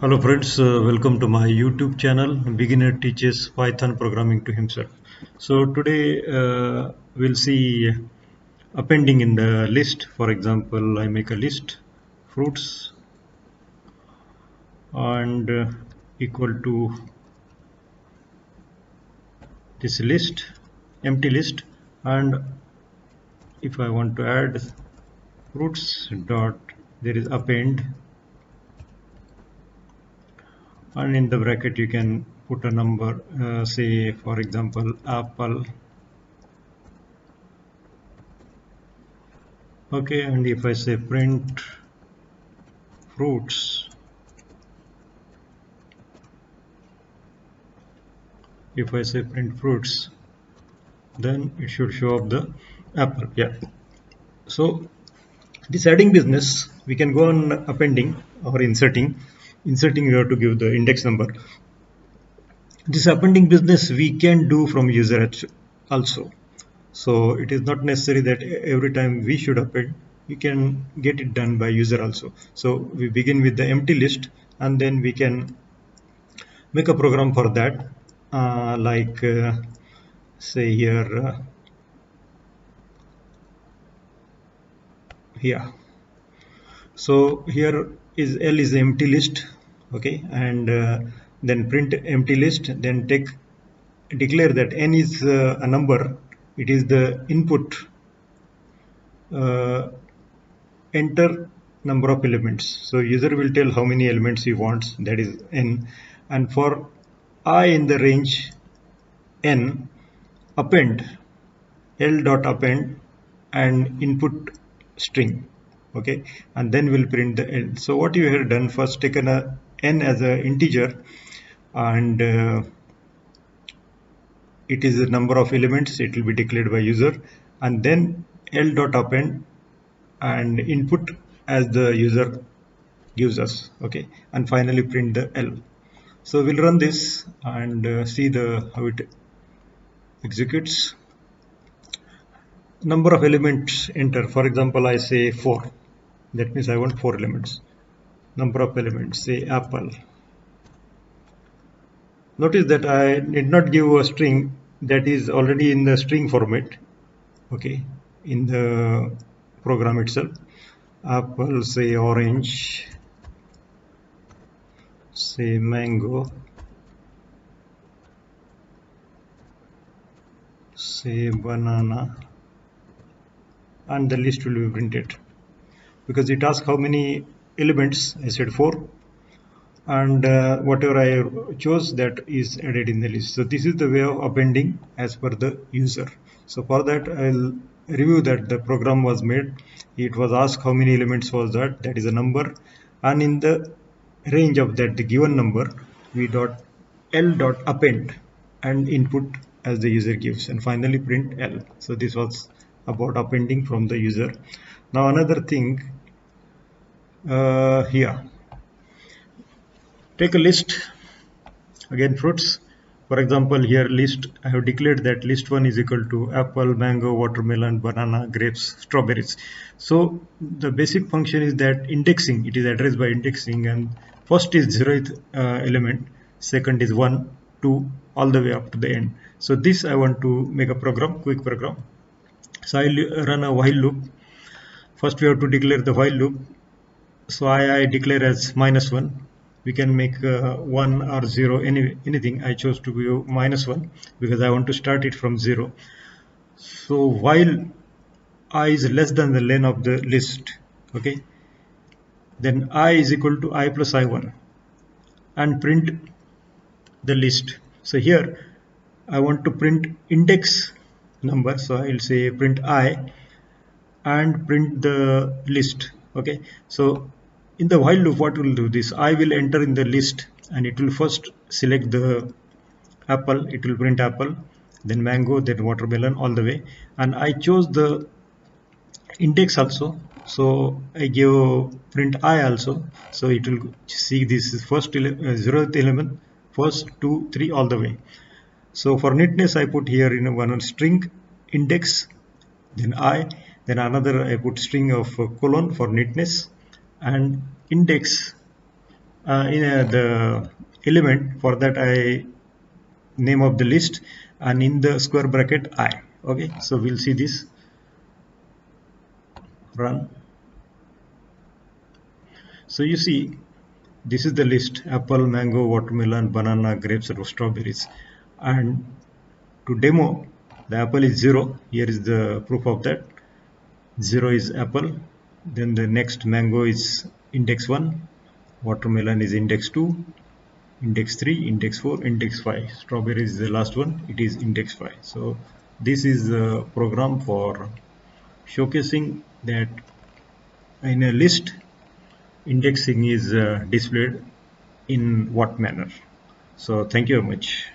Hello friends, welcome to my YouTube channel. Beginner teaches Python programming to himself. So today we'll see appending in the list. For example, I make a list, fruits, and equal to this list, empty list, and if I want to add fruits dot, there is append, and in the bracket you can put a number, say for example apple. Okay, and if I say print fruits, if I say print fruits, then it should show up the apple. Yeah, so this adding business, we can go on appending or inserting you have to give the index number. This appending business we can do from user also, so it is not necessary that every time we should append. We can get it done by user also. So we begin with the empty list, and then we can make a program for that, like say here. So here is L is the empty list, okay, and then print empty list, then declare that N is a number. It is the input. Enter number of elements. So user will tell how many elements he wants, that is N, and for I in the range N, append L dot append and input string, okay, and then we'll print the L. So what you have done, first taken a N as an integer, and it is the number of elements. It will be declared by user, and then L dot append and input as the user gives us, okay, and finally print the L. So we'll run this and see the how it executes. Number of elements enter. For example, I say 4. That means I want 4 elements. Number of elements, say apple. Notice that I did not give a string that is already in the string format, okay, in the program itself. Apple, say orange, say mango, say banana, and the list will be printed. Because it asks how many elements, I said 4, and whatever I chose, that is added in the list. So this is the way of appending as per the user. So for that I'll review that the program was made. It was asked how many elements was that is a number, and in the range of that, the given number, we dot L dot append and input as the user gives, and finally print L. So this was about appending from the user. Now another thing, here, take a list, again fruits. For example, here list, I have declared that list 1 is equal to apple, mango, watermelon, banana, grapes, strawberries. So the basic function is that indexing, it is addressed by indexing, and first is 0th element, second is 1, 2, all the way up to the end. So this I want to make a program, quick program. So I'll run a while loop. First we have to declare the while loop. So I declare as -1. We can make 1 or 0, anything. I chose to be -1 because I want to start it from 0. So while I is less than the length of the list, okay, then I is equal to I plus I1 and print the list. So here I want to print index number, so I'll say print I and print the list, okay. So in the while loop, what will do this, I will enter in the list and it will first select the apple, it will print apple, then mango, then watermelon, all the way, and I chose the index also, so I give print I also, so it will see this is first 0th element, first 2 3 all the way. So for neatness I put here in one string index, then I, then another I put string of colon for neatness, and index in the element. For that, I name of the list, and in the square bracket I. Okay, so we'll see this. Run. So you see, this is the list: apple, mango, watermelon, banana, grapes, and strawberries. And to demo, the apple is 0. Here is the proof of that. 0 is apple. Then the next mango is index 1. Watermelon is index 2. Index 3, index 4, index 5. Strawberry is the last one. It is index 5. So this is a program for showcasing that in a list, indexing is displayed in what manner. So thank you very much.